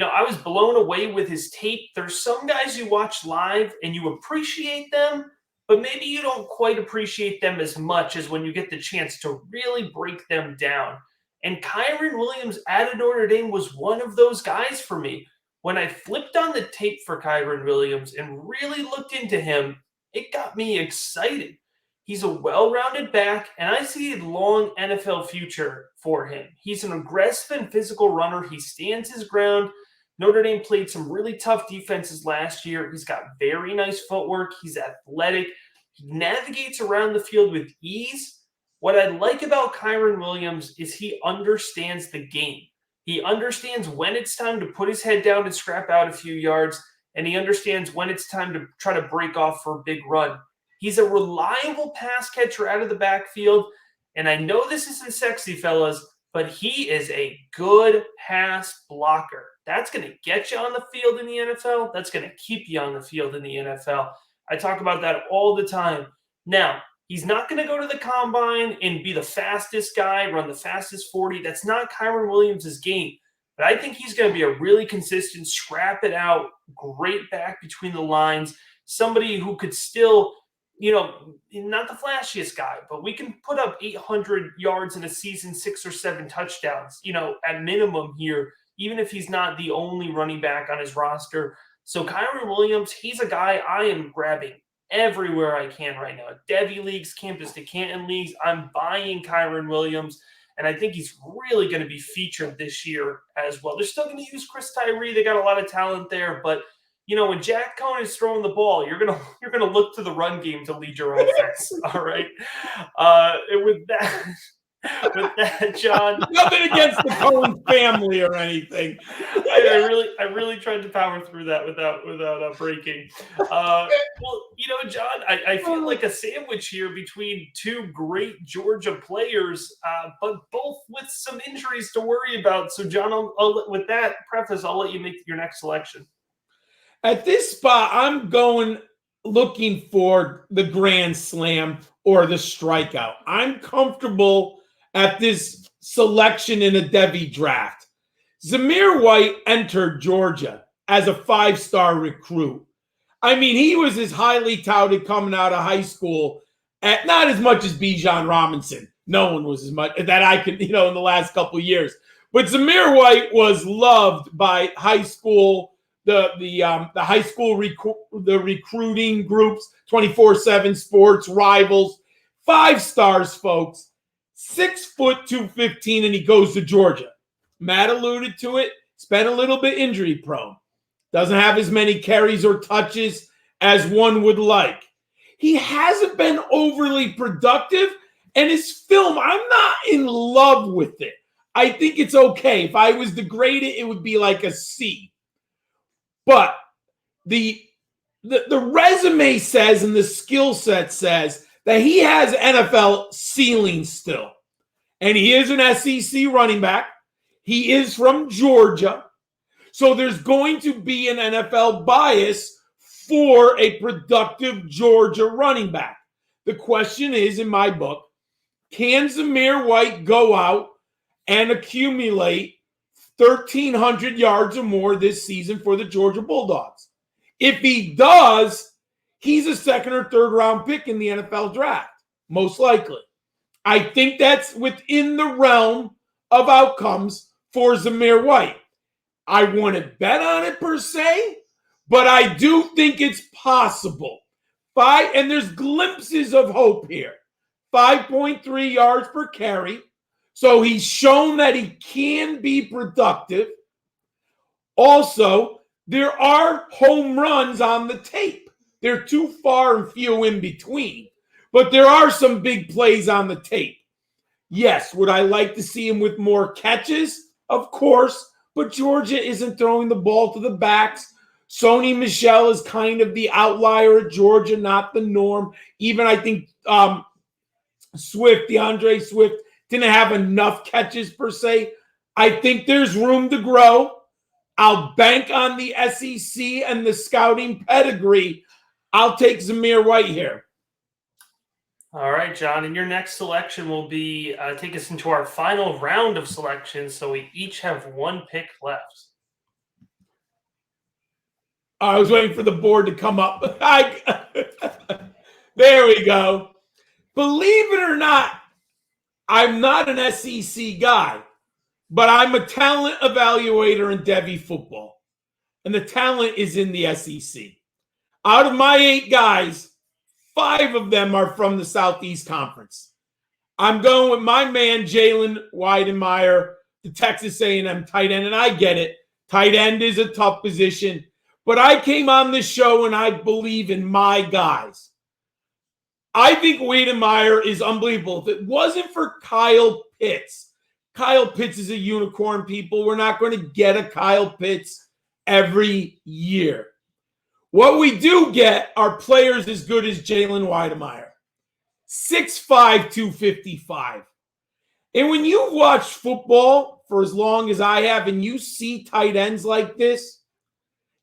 B: I was blown away with his tape. There's some guys you watch live and you appreciate them, but maybe you don't quite appreciate them as much as when you get the chance to really break them down. And Kyren Williams out of Notre Dame was one of those guys for me. When I flipped on the tape for Kyren Williams and really looked into him, it got me excited. He's a well-rounded back, and I see a long NFL future for him. He's an aggressive and physical runner. He stands his ground. Notre Dame played some really tough defenses last year. He's got very nice footwork. He's athletic. He navigates around the field with ease. What I like about Kyren Williams is he understands the game. He understands when it's time to put his head down and scrap out a few yards, and he understands when it's time to try to break off for a big run. He's a reliable pass catcher out of the backfield, and I know this isn't sexy, fellas, but he is a good pass blocker. That's going to get you on the field in the NFL. That's going to keep you on the field in the NFL. I talk about that all the time. Now, he's not going to go to the combine and be the fastest guy, run the fastest 40. That's not Kyren Williams' game. But I think he's going to be a really consistent, scrap it out, great back between the lines, somebody who could still, not the flashiest guy, but we can put up 800 yards in a season, 6 or 7 touchdowns, at minimum here, even if he's not the only running back on his roster. So Kyren Williams, he's a guy I am grabbing everywhere I can right now. Devy leagues, campus to Canton leagues, I'm buying Kyren Williams. And I think he's really going to be featured this year as well. They're still going to use Chris Tyree. They got a lot of talent there, but when Jack Cohn is throwing the ball, you're gonna look to the run game to lead your offense. All right. And with that, John.
D: Nothing against the Cohen family or anything.
B: I really tried to power through that without breaking. Well, John, I feel like a sandwich here between two great Georgia players, but both with some injuries to worry about. So, John, with that preface, I'll let you make your next selection.
D: At this spot, I'm looking for the grand slam or the strikeout. I'm comfortable at this selection in a Devy draft. Zamir White entered Georgia as a 5-star recruit. I mean, he was as highly touted coming out of high school, at not as much as Bijan Robinson. No one was as much that I could, in the last couple of years. But Zamir White was loved by high school, the high school the recruiting groups, 24/7 Sports, Rivals. 5 stars, folks. 6 foot 215, and he goes to Georgia. Matt alluded to it. Spent a little bit injury prone. Doesn't have as many carries or touches as one would like. He hasn't been overly productive, and his film, I'm not in love with it. I think it's okay. If I was to grade it, it would be like a C. But the resume says and the skill set says that he has NFL ceiling still. And he is an SEC running back. He is from Georgia. So there's going to be an NFL bias for a productive Georgia running back. The question is, in my book, Can Zamir White go out and accumulate 1,300 yards or more this season for the Georgia Bulldogs? If he does, he's a second or third round pick in the NFL draft, most likely. I think that's within the realm of outcomes for Zamir White. I wouldn't bet on it per se, but I do think it's possible. And there's glimpses of hope here. 5.3 yards per carry. So he's shown that he can be productive. Also, there are home runs on the tape. They're too far and few in between. But there are some big plays on the tape. Yes, would I like to see him with more catches? Of course. But Georgia isn't throwing the ball to the backs. Sony Michel is kind of the outlier at Georgia, not the norm. Even I think DeAndre Swift, didn't have enough catches per se. I think there's room to grow. I'll bank on the SEC and the scouting pedigree. I'll take Zamir White here.
B: All right, John, and your next selection will be take us into our final round of selections, so we each have one pick left.
D: I was waiting for the board to come up. There we go. Believe it or not, I'm not an SEC guy, but I'm a talent evaluator in Devy football, and the talent is in the SEC. Out of my 8 guys, 5 of them are from the Southeast Conference. I'm going with my man, Jalen Weidemeyer, the Texas A&M tight end, and I get it. Tight end is a tough position, but I came on this show and I believe in my guys. I think Weidemeyer is unbelievable. If it wasn't for Kyle Pitts is a unicorn, people. We're not going to get a Kyle Pitts every year. What we do get are players as good as Jalen Weidemeyer. 6'5", 255. And when you've watched football for as long as I have and you see tight ends like this,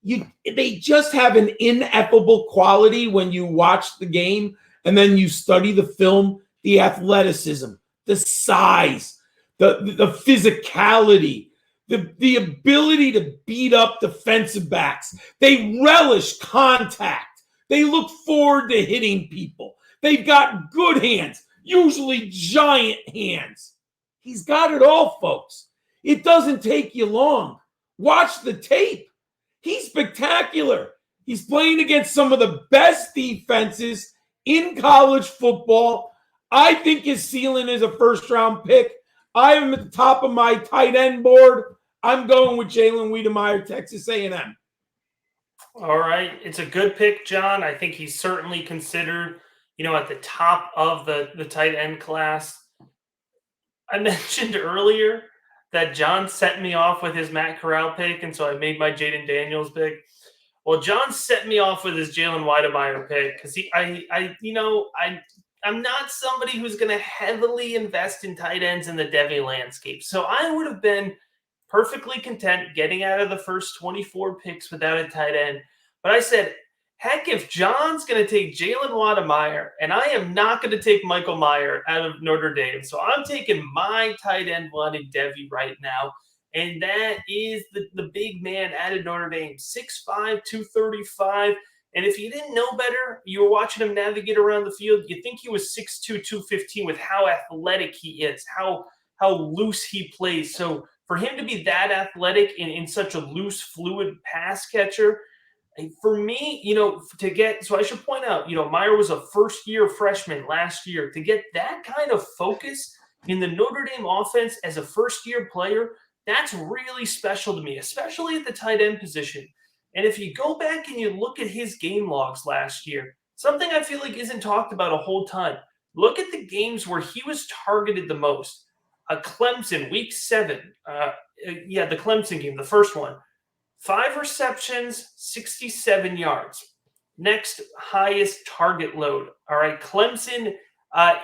D: they just have an ineffable quality when you watch the game and then you study the film, the athleticism, the size, the physicality, the ability to beat up defensive backs. They relish contact. They look forward to hitting people. They've got good hands, usually giant hands. He's got it all, folks. It doesn't take you long. Watch the tape. He's spectacular. He's playing against some of the best defenses in college football. I think his ceiling is a first-round pick. I am at the top of my tight end board. I'm going with Jalen Weidemeyer, Texas A&M.
B: All right. It's a good pick, John. I think he's certainly considered, at the top of the tight end class. I mentioned earlier that John set me off with his Matt Corral pick, and so I made my Jaden Daniels pick. Well, John set me off with his Jalen Weidemeyer pick because I'm not somebody who's going to heavily invest in tight ends in the Devy landscape. So I would have been perfectly content getting out of the first 24 picks without a tight end. But I said, heck, if John's going to take Jalen Weidemeyer, and I am not going to take Michael Mayer out of Notre Dame. So I'm taking my tight end one in Devy right now. And that is the big man out of Notre Dame, 6'5", 235. And if you didn't know better, you were watching him navigate around the field, you think he was 6'2", 215 with how athletic he is, how loose he plays. So for him to be that athletic in such a loose, fluid pass catcher, for me, so I should point out, Meyer was a first-year freshman last year. To get that kind of focus in the Notre Dame offense as a first-year player, that's really special to me, especially at the tight end position. And if you go back and you look at his game logs last year, something I feel like isn't talked about a whole ton, look at the games where he was targeted the most. Clemson, week 7. The Clemson game, the first one. 5 receptions, 67 yards. Next highest target load. All right, Clemson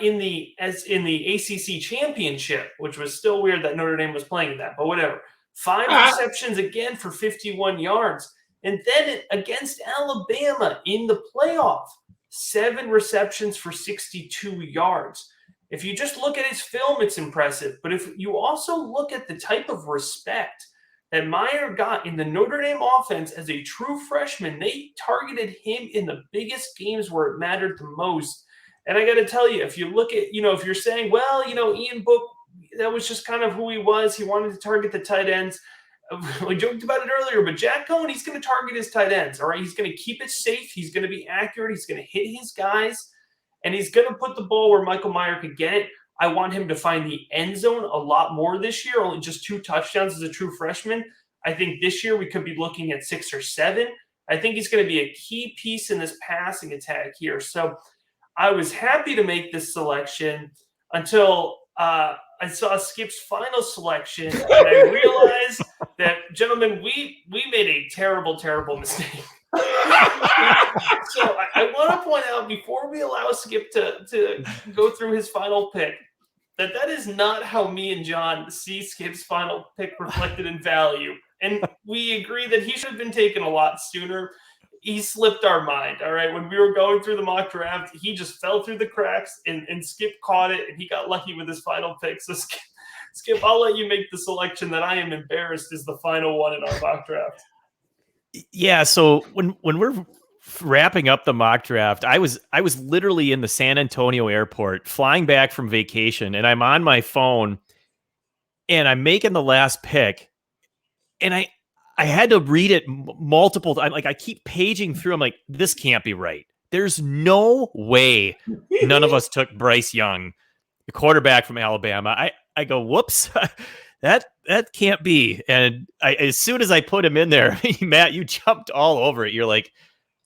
B: in the ACC championship, which was still weird that Notre Dame was playing that, but whatever. 5 receptions again for 51 yards. And then against Alabama in the playoff, 7 receptions for 62 yards. If you just look at his film, it's impressive. But if you also look at the type of respect that Meyer got in the Notre Dame offense as a true freshman, they targeted him in the biggest games where it mattered the most. And I got to tell you, if you look at, if you're saying, well, Ian Book, that was just kind of who he was. He wanted to target the tight ends. We joked about it earlier, but Jack Cohen, he's going to target his tight ends. All right. He's going to keep it safe. He's going to be accurate. He's going to hit his guys, and he's going to put the ball where Michael Meyer could get it. I want him to find the end zone a lot more this year, only just 2 touchdowns as a true freshman. I think this year we could be looking at 6 or 7. I think he's going to be a key piece in this passing attack here. So I was happy to make this selection until I saw Skip's final selection, and I realized that, gentlemen, we made a terrible, terrible mistake. So I want to point out, before we allow Skip to go through his final pick, that is not how me and John see Skip's final pick reflected in value. And we agree that he should have been taken a lot sooner. He slipped our mind, all right? When we were going through the mock draft, he just fell through the cracks, and Skip caught it, and he got lucky with his final pick. So, Skip, I'll let you make the selection that I am embarrassed is the final one in our mock draft.
C: Yeah, so when we're wrapping up the mock draft, I was literally in the San Antonio airport flying back from vacation, and I'm on my phone and I'm making the last pick, and I had to read it multiple times. Like, I keep paging through. I'm like, this can't be right. There's no way none of us took Bryce Young, the quarterback from Alabama. I go, whoops, that can't be. And as soon as I put him in there, Matt, you jumped all over it. You're like,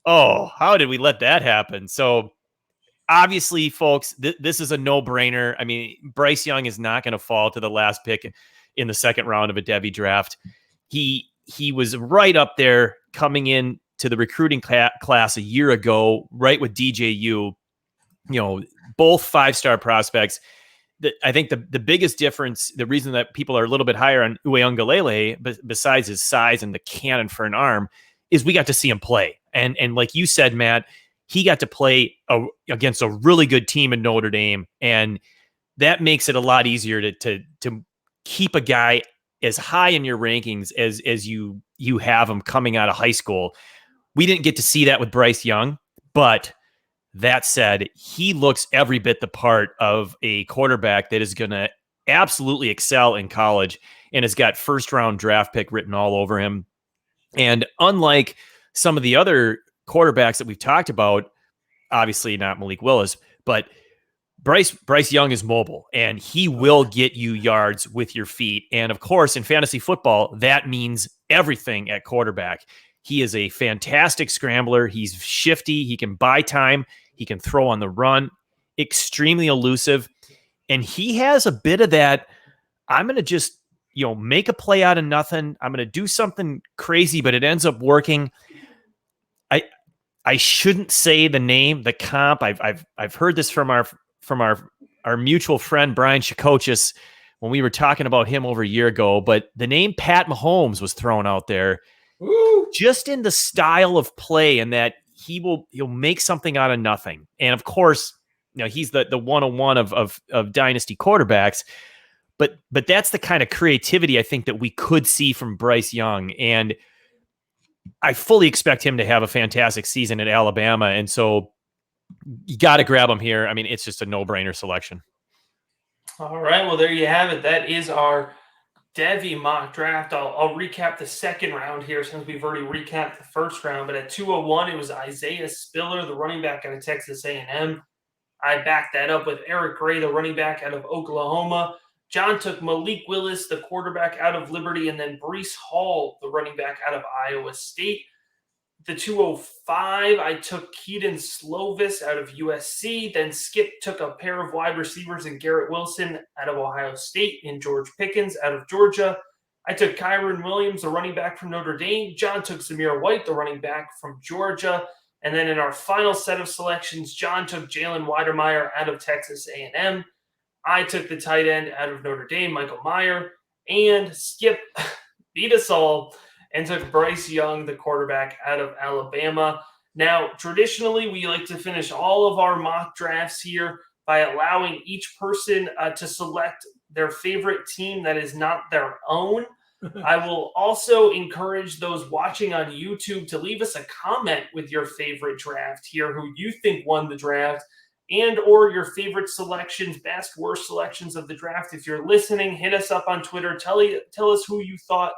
C: oh, how did we let that happen? So obviously, folks, this is a no-brainer. I mean, Bryce Young is not going to fall to the last pick in the second round of a Devy draft. He was right up there coming in to the recruiting class a year ago, right with DJU, both 5-star prospects. I think the biggest difference, the reason that people are a little bit higher on Uiagalelei, besides his size and the cannon for an arm, is we got to see him play. And like you said, Matt, he got to play against a really good team in Notre Dame, and that makes it a lot easier to keep a guy as high in your rankings as you have him coming out of high school. We didn't get to see that with Bryce Young, but that said, he looks every bit the part of a quarterback that is going to absolutely excel in college and has got first-round draft pick written all over him. And unlike some of the other quarterbacks that we've talked about, obviously not Malik Willis, but Bryce Young is mobile, and he will get you yards with your feet. And of course, in fantasy football, that means everything at quarterback. He is a fantastic scrambler. He's shifty. He can buy time. He can throw on the run, extremely elusive. And he has a bit of that, I'm going to just, make a play out of nothing. I'm going to do something crazy, but it ends up working. I shouldn't say the name, the comp. I've heard this from our mutual friend, Brian Shakochis, when we were talking about him over a year ago, but the name Pat Mahomes was thrown out there. Woo! Just in the style of play, and that he'll make something out of nothing. And of course, he's the 101 of dynasty quarterbacks, but that's the kind of creativity I think that we could see from Bryce Young. And I fully expect him to have a fantastic season at Alabama. And so you got to grab him here. I mean, it's just a no-brainer selection.
B: All right. Well, there you have it. That is our Devy mock draft. I'll recap the second round here since we've already recapped the first round. But at 201, it was Isaiah Spiller, the running back out of Texas A&M. I backed that up with Eric Gray, the running back out of Oklahoma. John took Malik Willis, the quarterback out of Liberty, and then Breece Hall, the running back out of Iowa State. The 205, I took Keaton Slovis out of USC. Then Skip took a pair of wide receivers in Garrett Wilson out of Ohio State and George Pickens out of Georgia. I took Kyron Williams, the running back from Notre Dame. John took Zamir White, the running back from Georgia. And then in our final set of selections, John took Jalen Weidermeyer out of Texas A&M. I took the tight end out of Notre Dame, Michael Meyer. And Skip beat us all and took Bryce Young, the quarterback out of Alabama. Now, traditionally, we like to finish all of our mock drafts here by allowing each person to select their favorite team that is not their own. I will also encourage those watching on YouTube to leave us a comment with your favorite draft here, who you think won the draft, and or your favorite selections, best, worst selections of the draft. If you're listening, hit us up on Twitter. Tell us who you thought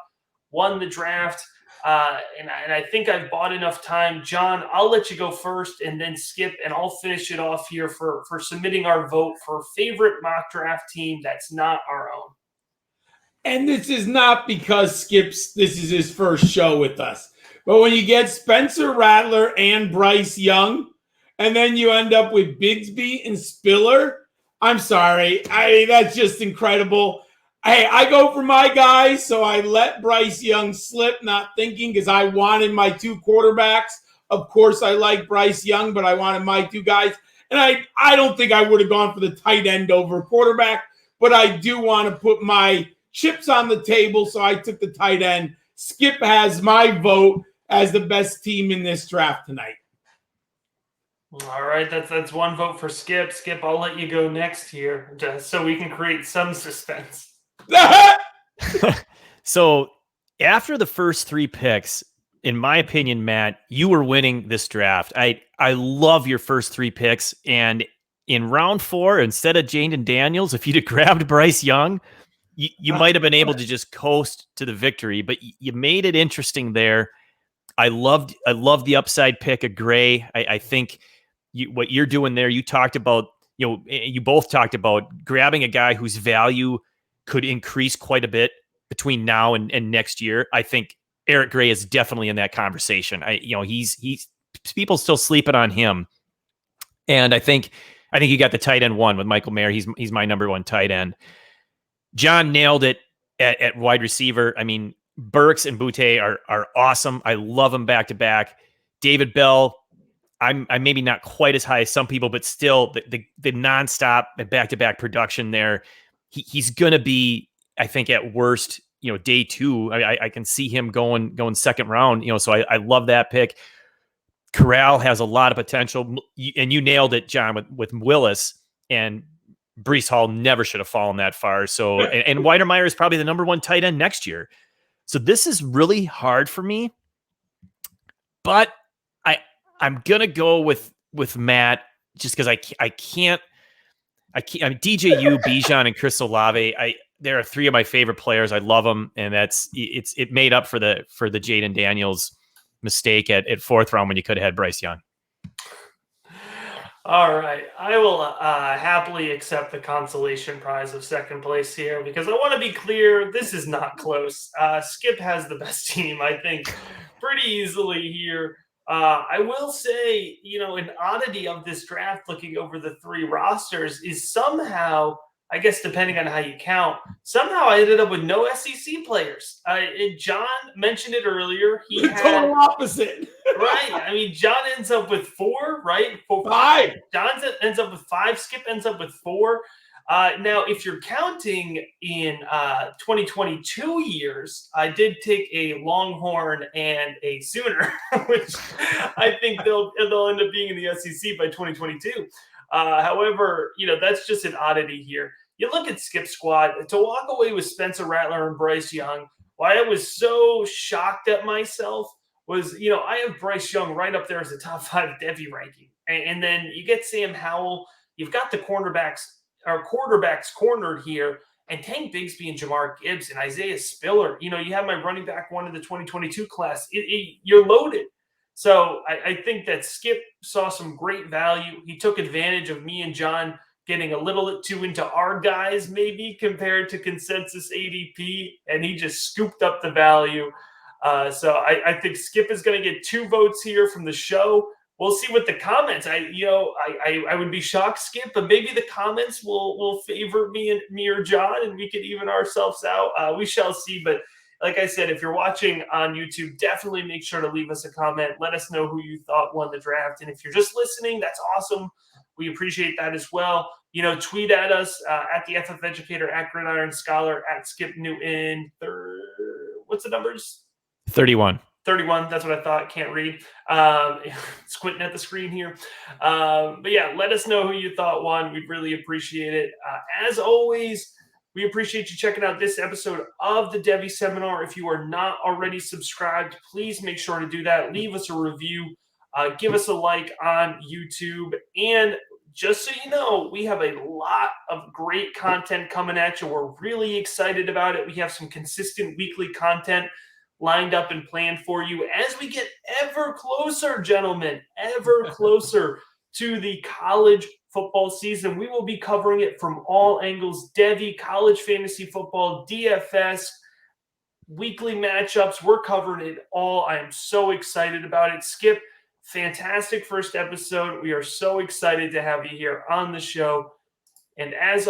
B: won the draft. And I think I've bought enough time. John, I'll let you go first, and then Skip, and I'll finish it off here for submitting our vote for favorite mock draft team that's not our own.
D: And this is not because this is his first show with us. But when you get Spencer Rattler and Bryce Young, and then you end up with Bigsby and Spiller, I'm sorry. That's just incredible. Hey, I go for my guys, so I let Bryce Young slip, not thinking, because I wanted my two quarterbacks. Of course, I like Bryce Young, but I wanted my two guys. And I don't think I would have gone for the tight end over quarterback, but I do want to put my chips on the table, so I took the tight end. Skip has my vote as the best team in this draft tonight.
B: All right, that's one vote for Skip. Skip, I'll let you go next here, just so we can create some suspense.
C: So after the first three picks, in my opinion, Matt, you were winning this draft. I love your first three picks. And in round 4, instead of Jaden Daniels, if you'd have grabbed Bryce Young, you might have been able to just coast to the victory, but you made it interesting there. I loved the upside pick of Gray. I think what you're doing there, you both talked about grabbing a guy whose value could increase quite a bit between now and next year. I think Eric Gray is definitely in that conversation. He's people still sleeping on him. And I think you got the tight end one with Michael Mayer. He's my number one tight end. John nailed it at wide receiver. I mean, Burks and Boutte are awesome. I love them back to back. David Bell, I'm maybe not quite as high as some people, but still the nonstop back to back production there. He's gonna be, I think, at worst, day 2. I can see him going second round. So I love that pick. Corral has a lot of potential, and you nailed it, John, with Willis, and Breece Hall never should have fallen that far. So, and Weidermeyer is probably the number 1 tight end next year. So this is really hard for me, but I'm gonna go with Matt just because I can't. I mean, DJU, Bijan, and Chris Olave. There are 3 of my favorite players. I love them, and it made up for the Jaden Daniels mistake at 4th round when you could have had Bryce Young.
B: All right, I will happily accept the consolation prize of second place here, because I want to be clear, this is not close. Skip has the best team, I think, pretty easily here. I will say, an oddity of this draft, looking over the 3 rosters, is somehow, I guess depending on how you count, somehow I ended up with no SEC players. John mentioned it earlier.
D: The total opposite.
B: Right. I mean, John ends up with 4, right?
D: 5.
B: John ends up with 5. Skip ends up with 4. Now, if you're counting in 2022 years, I did take a Longhorn and a Sooner, which I think they'll end up being in the SEC by 2022. However, that's just an oddity here. You look at Skip squad, to walk away with Spencer Rattler and Bryce Young, why I was so shocked at myself was, I have Bryce Young right up there as a top 5 Devy ranking. And then you get Sam Howell. You've got the quarterbacks cornered here, and Tank Bigsby and Jamar Gibbs and Isaiah Spiller. You have my running back one in the 2022 class. You're loaded. So I think that Skip saw some great value. He took advantage of me and John getting a little too into our guys, maybe compared to consensus ADP, and he just scooped up the value. So I think Skip is going to get 2 votes here from the show. We'll see what the comments. I would be shocked, Skip, but maybe the comments will favor me or John, and we could even ourselves out. We shall see. But like I said, if you're watching on YouTube, definitely make sure to leave us a comment. Let us know who you thought won the draft. And if you're just listening, that's awesome. We appreciate that as well. Tweet at us at the FF Educator, at Gridiron Scholar, at Skip Newton. What's the numbers?
C: 31.
B: 31. That's what I thought. Can't read. Squinting at the screen here. But yeah, let us know who you thought won. We'd really appreciate it. As always, we appreciate you checking out this episode of the Devy Seminar. If you are not already subscribed, please make sure to do that. Leave us a review. Give us a like on YouTube. And just so you know, we have a lot of great content coming at you. We're really excited about it. We have some consistent weekly content lined up and planned for you as we get ever closer, gentlemen, ever closer to the college football season. We will be covering it from all angles: Devy, college fantasy football, DFS, weekly matchups. We're covering it all. I am so excited about it. Skip, fantastic first episode. We are so excited to have you here on the show. And as